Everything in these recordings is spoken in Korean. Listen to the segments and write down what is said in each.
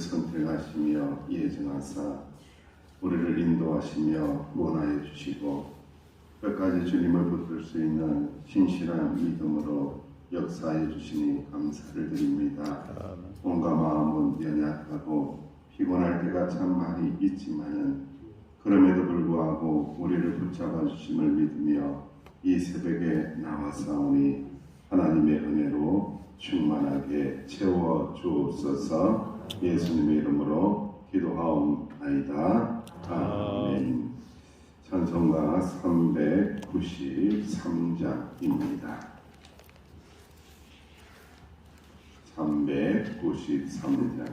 선택하시며 예정하사 우리를 인도하시며 구원하여 주시고 끝까지 주님을 붙들 수 있는 신실한 믿음으로 역사해 주시니 감사를 드립니다. 몸과 마음은 연약하고 피곤할 때가 참 많이 있지만은 그럼에도 불구하고 우리를 붙잡아 주심을 믿으며 이 새벽에 나와사오니 하나님의 은혜로 충만하게 채워 주옵소서. 예수님의 이름으로 기도하옵나이다. 아멘. 찬송가 393장입니다. 393장.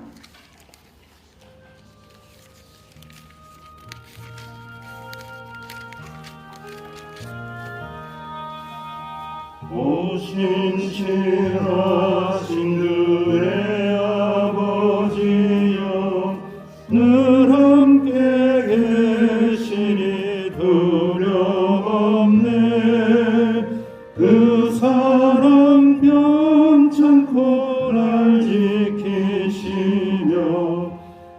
오 신실하신 그의 아버지여, 늘 함께 계시니 두려움없네. 그 사랑 변찮고 날 지키시며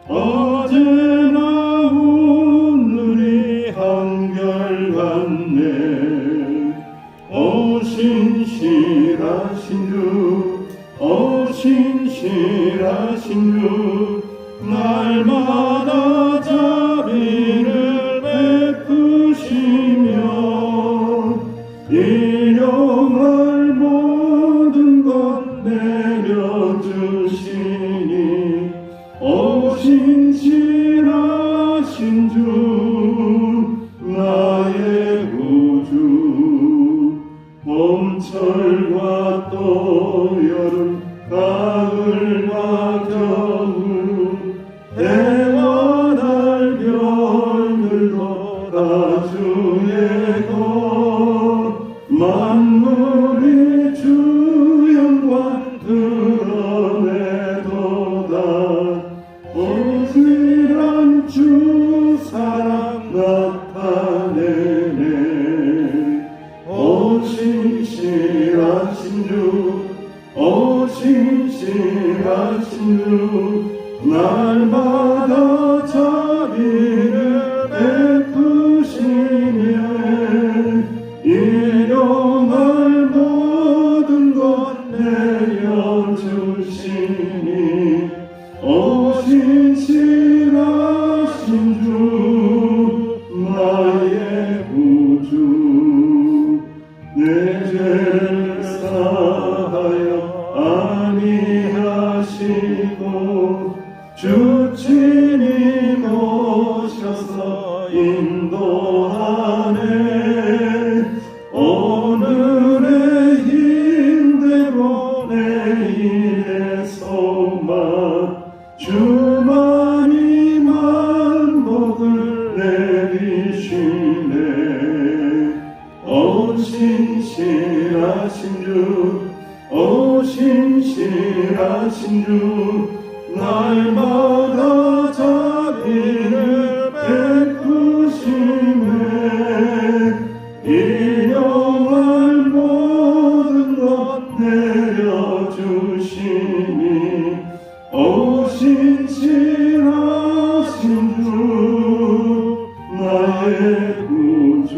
어제나 오늘이 한결같네. 오 신실하신 주, 오 신실하신 주, 날마다 자비를 베푸시며 일용할 모든 것 내려주시니 오 신실하신 주, 나의 구주. 봄철과 또 여름, 가을과 겨울, 해와 달 별들도 다 주의 것. 만물이 주 영광 드러내도다. 온실한 주 사랑 나타내네. 오 신실하신 주, 오 신실하신 주, 날마다 자비를 베푸시며 일용할 모든 것 내려주시니 오 신실하신 주, 나의 구주. 내 죄를 사하여 아니하시고 주 친히 모셔서 인도하네. 오늘의 힘대로 내일의 소망, 주만이 만복을 내리시네. 오 신실하신 주, 오 신실하신 주, 날마다 자비를 베푸시네. 일용할 모든 것 내려주시니 오 신실하신 주, 나의 구주.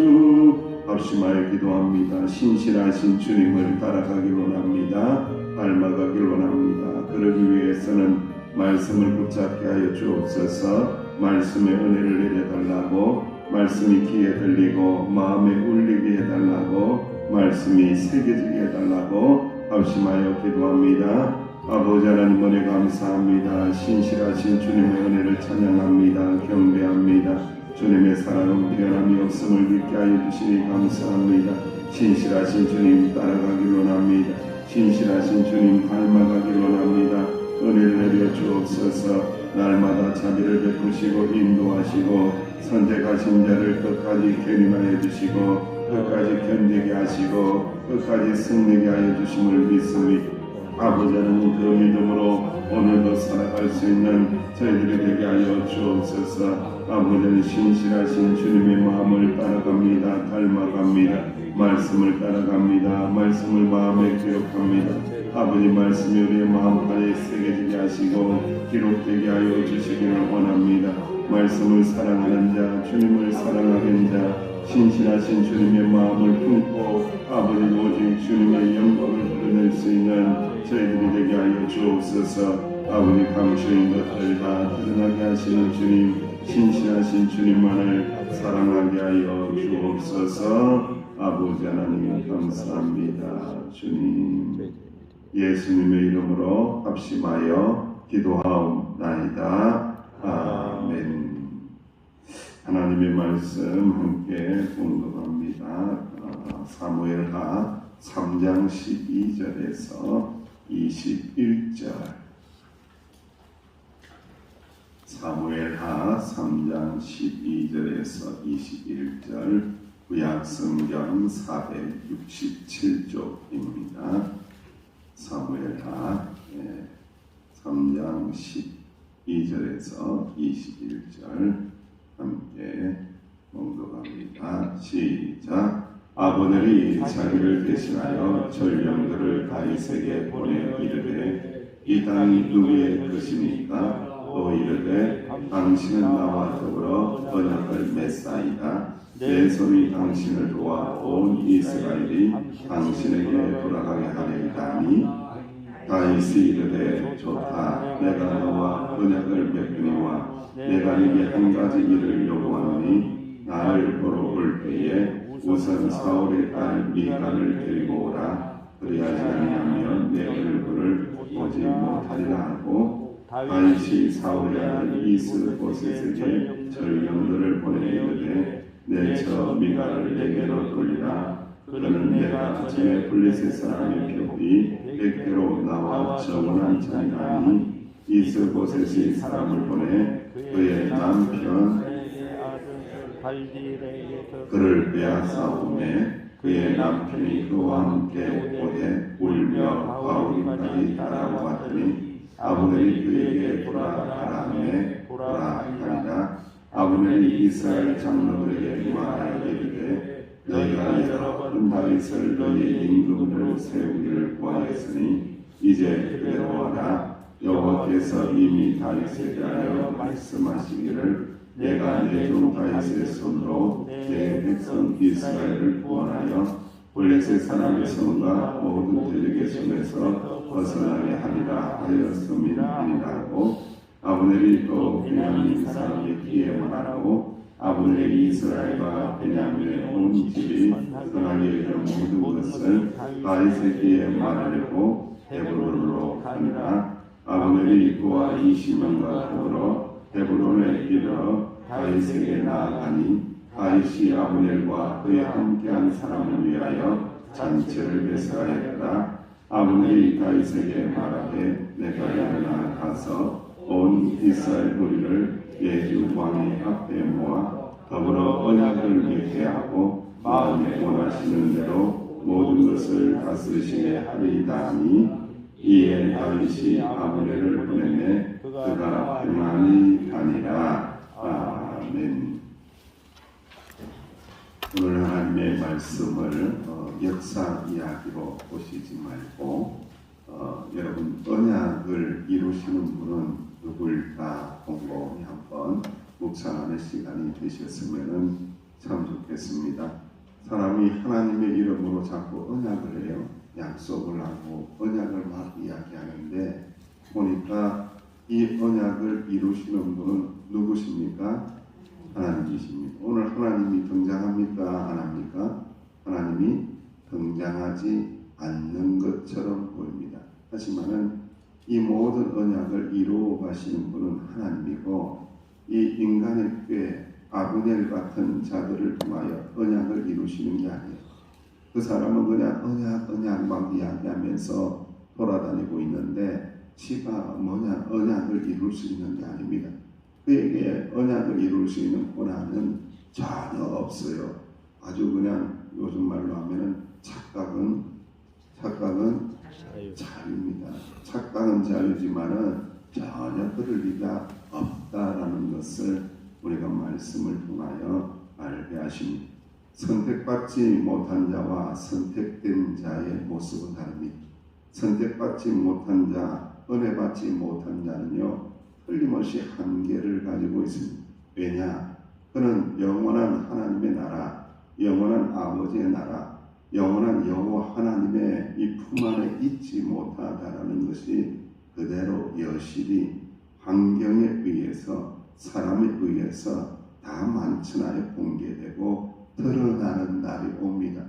합심하여 기도합니다. 신실하신 주님을 따라가길 원합니다. 닮아가길 원합니다. 그러기 위해서는 말씀을 붙잡게 하여 주옵소서. 말씀의 은혜를 내려달라고, 말씀이 귀에 들리고 마음에 울리게 해달라고, 말씀이 새겨지게 해달라고 합심하여 기도합니다. 아버지 하나님 은혜 감사합니다. 신실하신 주님의 은혜를 찬양합니다. 경배합니다. 주님의 사랑은 변함이 없음을 믿게 하여 주시니 감사합니다. 신실하신 주님 따라가길 원합니다. 신실하신 주님 닮아가길 원합니다. 은혜를 내려 주옵소서. 날마다 자비를 베푸시고 인도하시고 선택하신 자를 끝까지 견인하여 주시고 끝까지 견디게 하시고 끝까지 승리게 하여 주심을 믿습니다. 아버지 하나님 그 믿음으로 오늘도 살아갈 수 있는 저희들이 되게 하여 주옵소서. 아버지는 신실하신 주님의 마음을 따라갑니다. 닮아갑니다. 말씀을 따라갑니다. 말씀을 마음에 기록합니다. 아버지 말씀이 우리의 마음가에 새겨지게 하시고 기록되게 하여 주시기를 원합니다. 말씀을 사랑하는 자, 주님을 사랑하는 자, 신실하신 주님의 마음을 품고 아버지 오직 주님의 영광을 드러낼 수 있는 저희들이 되게 하여 주옵소서. 아버지 감추인 것들 다 드러나게 하시는 주님, 신실하신 주님만을 사랑하게 하여 주옵소서. 아버지 하나님 감사합니다. 주님 예수님의 이름으로 합심하여 기도하옵나이다. 아멘. 하나님의 말씀 함께 공독합니다. 사무엘하 3장 12절에서 21절. 사무엘하 3장 12절에서 21절. 구약성경 467쪽입니다. 사무엘하 3장 12절에서 21절 함께 봉독합니다. 시작. 아브넬이 자기를 대신하여 전령들을 다윗에게 보내 이르되 이 땅이 누구의 것입니까? 또 이르되 당신은 나와 더불어 언약을 맺사이다. 내 손이 당신을 도와 온 이스라엘이 당신에게 돌아가게 하리이다니. 다윗이 이르되 좋다. 내가 너와 언약을 맺으니와 내가 네게 한 가지 일을 요구하노니 나를 보러 올 때에 우선 사울의 딸 미갈을 데리고 오라. 그리하지 아니하면 내 얼굴을 보지 못하리라 하고 다윗이 사울의 아들 이스보셋에게 전령들을 보내 이르되 내 저 미갈을 내게로 돌리라. 그는 내가 전에 블레셋 사람의 표비 100대로 나와 정원한 자니라니. 이스보셋이 사람을 보내 그의 남편 그를 빼앗아오매 그의 남편이 그와 함께 오되 울며 바울까지 따라왔더니 아브넬이 그에게 돌아가라 하매 돌아가니라. 아브넬이 이스라엘 장로들에게 말하여 이르되 너희가 여러 번 다윗을 너희 임금으로 세우기를 구하였으니 이제 그대로 하라. 여호와께서 이미 다윗에 대하여 말씀하시기를 내가 내 종 다윗의 손으로 내 백성 이스라엘을 구원하여 블레셋 사람의 손과 모든 대적의 손에서 벗어나게 하리라 하였음이니라고. 아브넬이 또 베냐민 사람의 귀에 말하고 아브넬이 이스라엘과 베냐민의 온 집이 떠나게 될 모든 것을 다윗의 귀에 말하려고 헤브론으로 가니라. 아브넬이 그와 20명과 더불어 헤브론에 이르러 다윗에게 나아가니 다윗이 아브넬과 그에 함께한 사람을 위하여 잔치를 배설하였다. 아브넬이 다윗에게 말하되 내가 일어나 가서 온 이스라엘 무리를 예주 왕의 앞에 모아 더불어 언약을 맺게 하고 마음에 원하시는 대로 모든 것을 다스리시게 하리이다 하니. 이에 다윗이 아브넬을 보내매 그가 평안히 가니라. 아멘. 오늘 하나님의 말씀을 역사 이야기로 보시지 말고 여러분 언약을 이루시는 분은 누구일까 곰곰이 한번 묵상하는 시간이 되셨으면 참 좋겠습니다. 사람이 하나님의 이름으로 자꾸 언약을 해요. 약속을 하고 언약을 막 이야기하는데 보니까 이 언약을 이루시는 분은 누구십니까? 하나님이십니다. 오늘 하나님이 등장합니까? 안 합니까? 하나님이 등장하지 않는 것처럼 보입니다. 하지만은 이 모든 언약을 이루어 가시는 분은 하나님이고 이 인간의 꾀 아브넬 같은 자들을 통하여 언약을 이루시는 게 아니에요. 그 사람은 그냥 언약 막 이야기하면서 돌아다니고 있는데 지가 언약을 이룰 수 있는 게 아닙니다. 그에게 언약을 이룰 수 있는 권한은 전혀 없어요. 아주 그냥 요즘 말로 하면은 착각은 자유입니다. 착각은 자유지만은 전혀 그럴 리가 없다라는 것을 우리가 말씀을 통하여 알게 하십니다. 선택받지 못한 자와 선택된 자의 모습은 다릅니다. 선택받지 못한 자, 은혜 받지 못한 자는요 틀림없이 한계를 가지고 있습니다. 왜냐? 그는 영원한 하나님의 나라, 영원한 아버지의 나라, 영원한 여호와 하나님의 이 품 안에 있지 못하다라는 것이 그대로 여실히 환경에 의해서, 사람에 의해서 다 만천하에 공개되고 드러나는 날이 옵니다.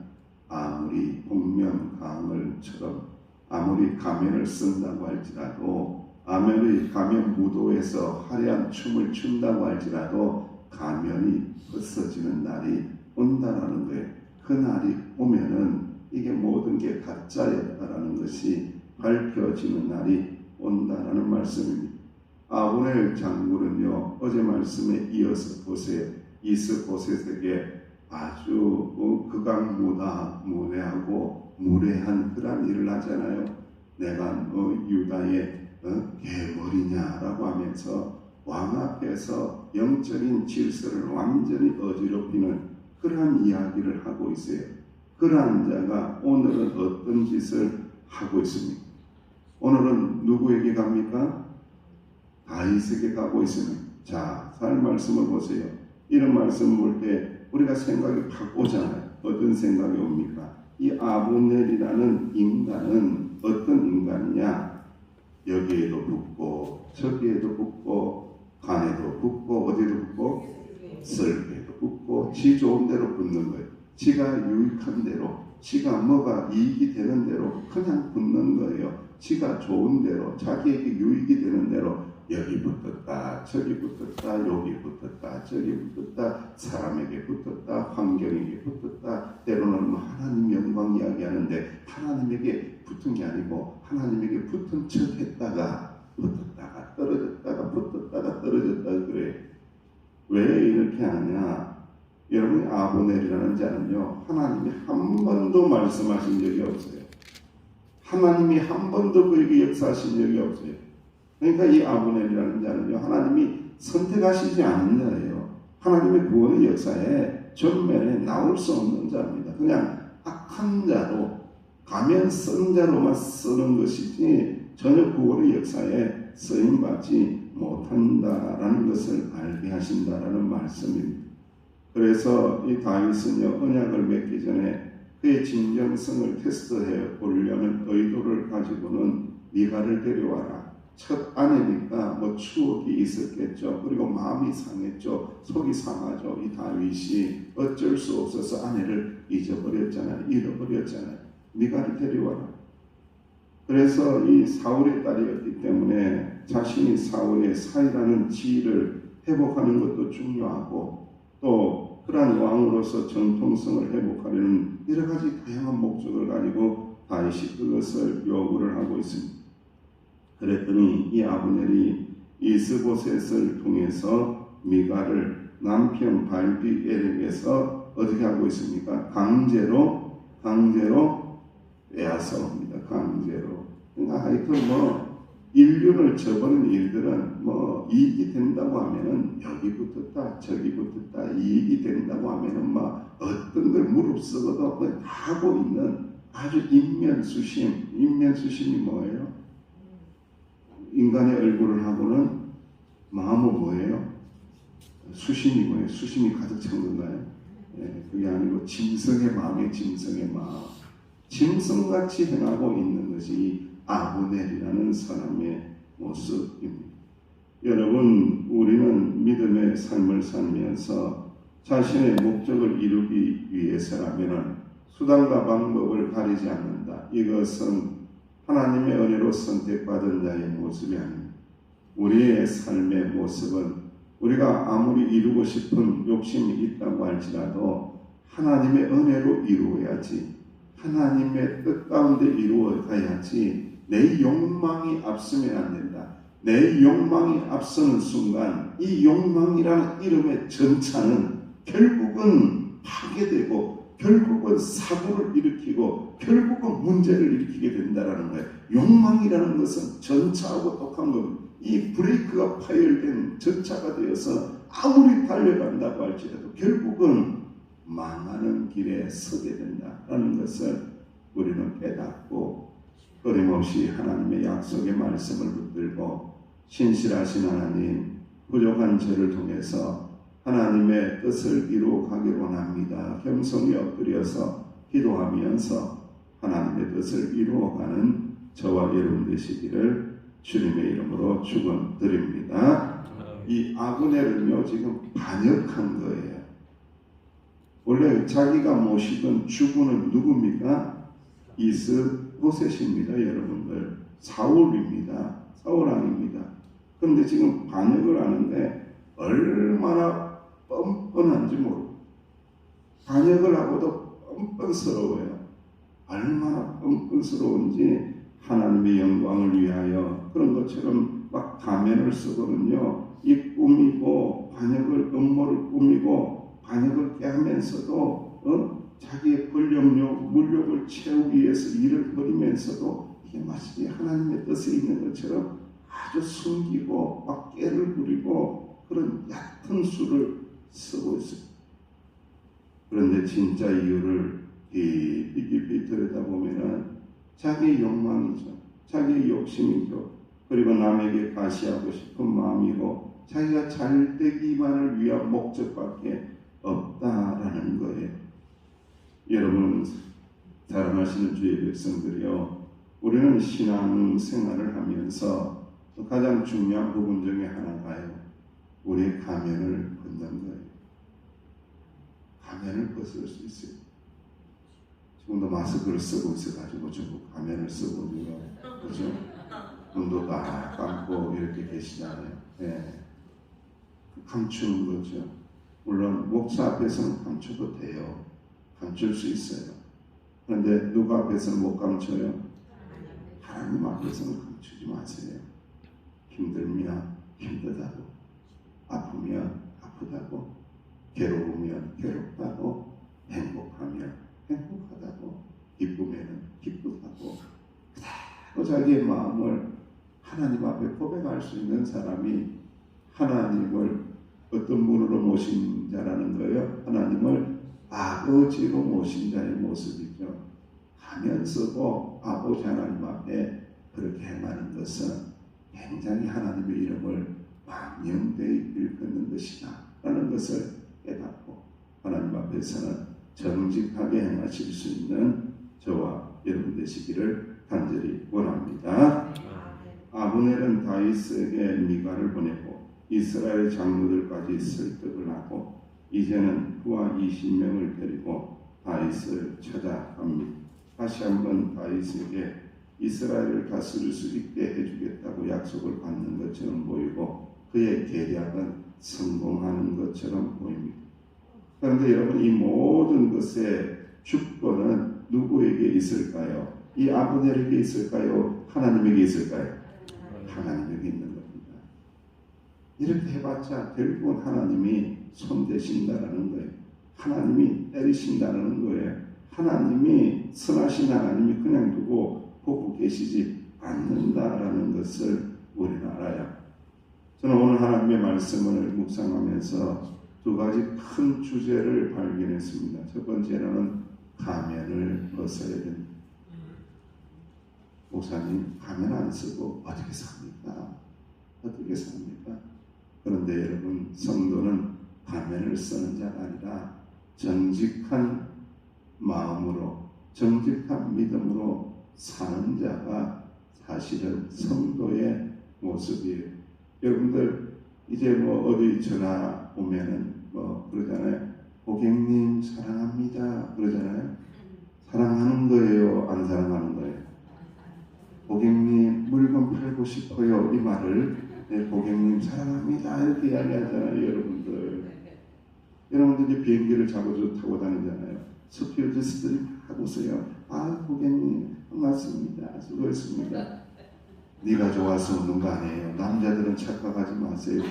아무리 복면가을처럼 아무리 가면을 쓴다고 할지라도, 아무리 가면 무도에서 화려한 춤을 춘다고 할지라도 가면이 벗어지는 날이 온다라는 거예요. 그 날이 오면은 이게 모든 게 가짜였다라는 것이 밝혀지는 날이 온다라는 말씀입니다. 아브넬 장군은요 어제 말씀에 이어서 보세요. 이스보셋에게 아주 극악무도하고 무례한 그런 일을 하잖아요. 내가 유다의 괴물이냐라고 하면서 왕 앞에서 영적인 질서를 완전히 어지럽히는 그러한 이야기를 하고 있어요. 그러한 자가 오늘은 어떤 짓을 하고 있습니까? 오늘은 누구에게 갑니까? 다윗에게 가고 있습니다. 자, 살 말씀을 보세요. 이런 말씀 볼 때 우리가 생각이 확 오잖아요. 어떤 생각이 옵니까? 이 아브넬이라는 인간은 어떤 인간이냐? 여기에도 붙고 저기에도 붙고 간에도 붙고 어디도 붙고 썰개도 붙고 지 좋은 대로 붙는 거예요. 지가 유익한 대로, 지가 뭐가 이익이 되는 대로 그냥 붙는 거예요. 지가 좋은 대로, 자기에게 유익이 되는 대로 여기 붙었다, 저기 붙었다, 여기 붙었다, 저기 붙었다, 사람에게 붙었다, 환경에게 붙었다. 때로는 뭐 하나님 영광 이야기하는데 하나님에게 붙은 게 아니고 하나님에게 붙은 척 했다가 붙었다가 떨어졌다가 붙었다가 떨어졌다가 그래요. 왜 이렇게 하냐? 여러분, 아브넬이라는 자는요 하나님이 한 번도 말씀하신 적이 없어요. 하나님이 한 번도 그에게 역사하신 적이 없어요. 그러니까 이 아브넬이라는 자는요 하나님이 선택하시지 않은 자예요. 하나님의 구원의 역사에 전면에 나올 수 없는 자입니다. 그냥 악한 자로, 가면 쓴 자로만 쓰는 것이지 전혀 구원의 역사에 쓰임받지 못한다라는 것을 알게 하신다라는 말씀입니다. 그래서 이 다윗은요 언약을 맺기 전에 그의 진정성을 테스트해 보려는 의도를 가지고는 미가를 데려와라. 첫 아내니까 뭐 추억이 있었겠죠. 그리고 마음이 상했죠. 속이 상하죠. 이 다윗이 어쩔 수 없어서 아내를 잊어버렸잖아요. 잃어버렸잖아요. 미가를 데려와라. 그래서 이 사울의 딸이었기 때문에 자신이 사울의 사이라는 지위를 회복하는 것도 중요하고 또 그러한 왕으로서 정통성을 회복하려는 여러 가지 다양한 목적을 가지고 다윗이 그것을 요구를 하고 있습니다. 그랬더니 이 아브넬이 이스보셋을 통해서 미가를 남편 발디엘에게서 어떻게 하고 있습니까? 강제로 빼앗아옵니다. 강제로. 그러니까 하여튼 뭐 인륜을 저버린 일들은 뭐 이익이 된다고 하면은 여기 붙었다 저기 붙었다 이익이 된다고 하면은 막 어떤 걸 무릅쓰고도 다 하고 있는 아주 인면수심이 뭐예요? 인간의 얼굴을 하고는 마음은 뭐예요? 수심이 뭐예요? 수심이 가득 찬 건가요? 그게 아니고 짐승의 마음에 짐승의 마음, 짐승같이 행하고 있는 것이 아브넬이라는 사람의 모습입니다. 여러분, 우리는 믿음의 삶을 살면서 자신의 목적을 이루기 위해서라면 수단과 방법을 가리지 않는다. 이것은 하나님의 은혜로 선택받은 자의 모습이 아닙니다. 우리의 삶의 모습은 우리가 아무리 이루고 싶은 욕심이 있다고 할지라도 하나님의 은혜로 이루어야지, 하나님의 뜻 가운데 이루어가야지 내 욕망이 앞서면 안 된다. 내 욕망이 앞서는 순간 이 욕망이라는 이름의 전차는 결국은 파괴되고 결국은 사고를 일으키고 결국은 문제를 일으키게 된다는 거예요. 욕망이라는 것은 전차하고 똑같은 겁니다. 이 브레이크가 파열된 전차가 되어서 아무리 달려간다고 할지라도 결국은 망하는 길에 서게 된다는 것을 우리는 깨닫고 끊임없이 하나님의 약속의 말씀을 붙들고 신실하신 하나님, 부족한 저를 통해서 하나님의 뜻을 이루어가길 원합니다. 겸손히 엎드려서 기도하면서 하나님의 뜻을 이루어가는 저와 여러분 되시기를 주님의 이름으로 축원드립니다. 이 아브넬은요 지금 반역한 거예요. 원래 자기가 모시던 주군은 누굽니까? 이스보셋입니다. 여러분들 사울입니다. 사울왕입니다. 그런데 지금 반역을 하는데 얼마나 뻔뻔한지 모르고 반역을 하고도 뻔뻔스러워요. 얼마나 뻔뻔스러운지 하나님의 영광을 위하여 그런 것처럼 막 가면을 쓰거든요. 이 꾸미고 반역을 음모를 꾸미고 반역을 깨하면서도 자기의 권력력 물욕을 채우기 위해서 일을 벌이면서도 이게 마치 하나님의 뜻에 있는 것처럼 아주 숨기고 막 깨를 부리고 그런 얕은 수를 쓰고 있습니다. 그런데 진짜 이유를 깊이 들여다보면은 자기의 욕망이죠. 자기의 욕심이죠. 그리고 남에게 가시하고 싶은 마음이고 자기가 잘되기만을 위한 목적밖에 없다라는 거예요. 여러분 사랑하시는 주의 백성들이요, 우리는 신앙 생활을 하면서 가장 중요한 부분 중에 하나가요, 우리의 가면을 벗는 거예요. 가면을 벗을 수 있어요. 지금도 마스크를 쓰고 있어가지고 저도 가면을 쓰고 있고요, 그렇죠? 눈도 딱 감고 이렇게 계시잖아요. 네. 감추는 거죠. 물론 목사 앞에서는 감춰도 돼요. 감출 수 있어요. 그런데 누구 앞에서는 못 감춰요? 하나님 앞에서는 감추지 마세요. 힘들면 힘들다고, 아프면 아프다고, 괴로우면 괴롭다고, 행복하면 행복하다고, 기쁘면 기쁘다고, 그대로 자기의 마음을 하나님 앞에 고백할 수 있는 사람이 하나님을 어떤 분으로 모신 자라는 거예요? 하나님을 아버지로 모신 자의 모습이죠. 가면 쓰고 아버지 하나님 앞에 그렇게 행하는 것은 굉장히 하나님의 이름을 망령되이 일컫는 것이다 라는 것을 깨닫고 하나님 앞에서는 정직하게 행하실 수 있는 저와 여러분 되시기를 간절히 원합니다. 아브넬은 다윗에게 미가를 보내고 이스라엘 장로들까지 설득을 하고 이제는 부하 20명을 데리고 다윗을 찾아갑니다. 다시 한번 다윗에게 이스라엘을 다스릴 수 있게 해주겠다고 약속을 받는 것처럼 보이고 그의 계략은 성공하는 것처럼 보입니다. 그런데 여러분, 이 모든 것의 주권은 누구에게 있을까요? 이 아브넬에게 있을까요? 하나님에게 있을까요? 하나님에게 있는 겁니다. 이렇게 해봤자 결국은 하나님이 손대신다라는 거예요. 하나님이 때리신다는 거예요. 하나님이 선하신 하나님이 그냥 두고 보고 계시지 않는다라는 것을 우리는 알아요. 저는 오늘 하나님의 말씀을 묵상하면서 두 가지 큰 주제를 발견했습니다. 첫 번째로는 가면을 벗어야 됩니다. 목사님, 가면 안 쓰고 어떻게 삽니까? 어떻게 삽니까? 그런데 여러분, 성도는 가면을 쓰는 자가 아니라 정직한 마음으로, 정직한 믿음으로 사는 자가 사실은 성도의 모습이에요. 여러분들 이제 뭐 어디 전화 오면은 뭐 그러잖아요. 고객님 사랑합니다 그러잖아요. 사랑하는 거예요, 안 사랑하는 거예요? 고객님 물건 팔고 싶어요, 이 말을 네, 고객님 사랑합니다 이렇게 이야기하잖아요. 여러분들이 비행기를 타고 다니잖아요. 스튜어디스들이 막 웃어요. 아, 고객님 반갑습니다, 수고했습니다. 네가 좋아서 웃는 거 아니에요. 남자들은 착각하지 마세요.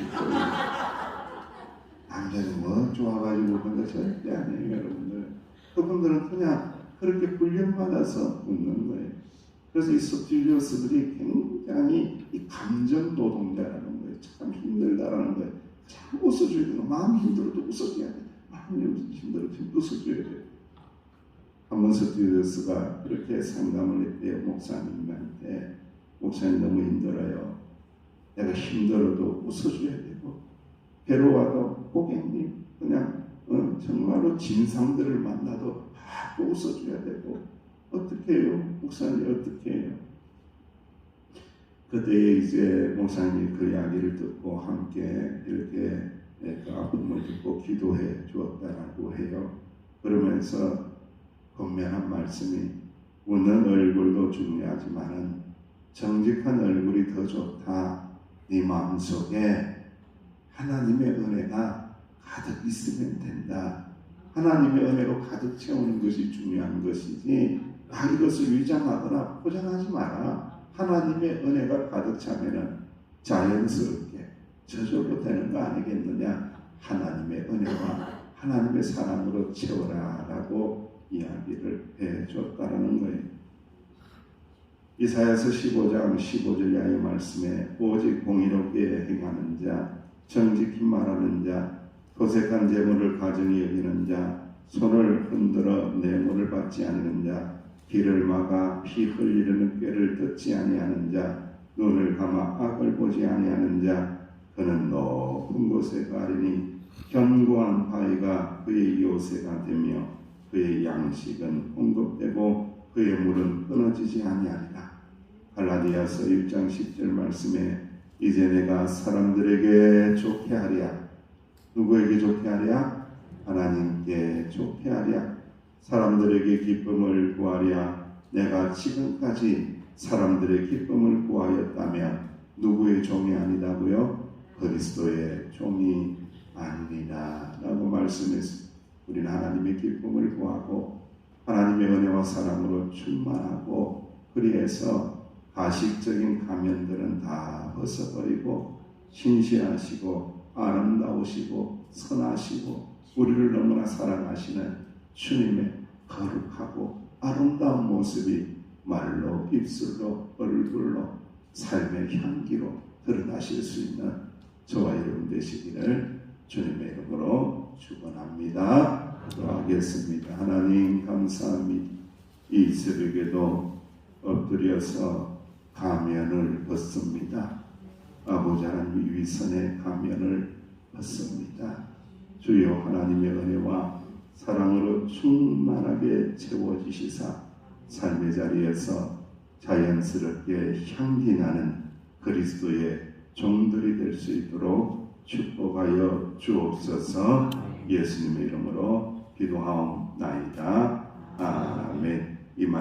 남자는 뭐 좋아가지고 그런 거 절대 아니에요. 여러분들, 그분들은 그냥 그렇게 훈련받아서 웃는 거예요. 그래서 이 스튜디오스들이 굉장히 이 감정 노동자라는 거예요. 참 힘들다라는 거예요. 참 웃어줘야 돼요. 마음이 힘들어도 웃어줘야 돼요. 마음이 힘들어도 웃어줘야 돼요. 한번 몬스티드스가 이렇게 상담을 했대요. 목사님한테. 목사님 너무 힘들어요. 내가 힘들어도 웃어줘야 되고 괴로워도 고객님 그냥 정말로 진상들을 만나도 다 웃어줘야 되고 어떻게 해요? 목사님 어떻게 해요? 그때 이제 목사님이 그 이야기를 듣고 함께 이렇게 그 아픔을 듣고 기도해 주었다라고 해요. 그러면서 분명한 말씀이 웃는 얼굴도 중요하지만은 정직한 얼굴이 더 좋다. 네 마음속에 하나님의 은혜가 가득 있으면 된다. 하나님의 은혜로 가득 채우는 것이 중요한 것이지 이것을 위장하거나 포장하지 마라. 하나님의 은혜가 가득 차면은 자연스럽게 저절로 되는 거 아니겠느냐. 하나님의 은혜와 하나님의 사랑으로 채워라 라고 이야기를 해줬다라는 거예요. 이사야서 15장 15절 이하의 말씀에 오직 공의롭게 행하는 자, 정직히 말하는 자, 도색한 재물을 가증히 여기는 자, 손을 흔들어 뇌물을 받지 않는 자, 길을 막아 피 흘리려는 꾀를 듣지 아니하는 자, 눈을 감아 악을 보지 아니하는 자, 그는 높은 곳에 가리니 견고한 바위가 그의 요새가 되며 그의 양식은 공급되고 그의 물은 끊어지지 아니하리라. 갈라디아서 1장 10절 말씀에 이제 내가 사람들에게 좋게 하랴. 누구에게 좋게 하랴? 하나님께 좋게 하랴. 사람들에게 기쁨을 구하랴. 내가 지금까지 사람들의 기쁨을 구하였다면 누구의 종이 아니다고요? 그리스도의 종이 아니라 라고 말씀했습니다. 우리는 하나님의 기쁨을 구하고 하나님의 은혜와 사랑으로 충만하고 그리해서 가식적인 가면들은 다 벗어버리고 신실하시고 아름다우시고 선하시고 우리를 너무나 사랑하시는 주님의 거룩하고 아름다운 모습이 말로 입술로 얼굴로 삶의 향기로 드러나실 수 있는 저와 여러분 되시기를 주님의 이름으로 축원합니다. 기도하겠습니다. 하나님 감사합니다. 이 새벽에도 엎드려서 가면을 벗습니다. 아버지 하나님 위선의 가면을 벗습니다. 주여 하나님의 은혜와 사랑으로 충만하게 채워주시사 삶의 자리에서 자연스럽게 향기나는 그리스도의 종들이 될 수 있도록 축복하여 주옵소서. 예수님의 이름으로 기도하옵나이다. 아멘. 이 말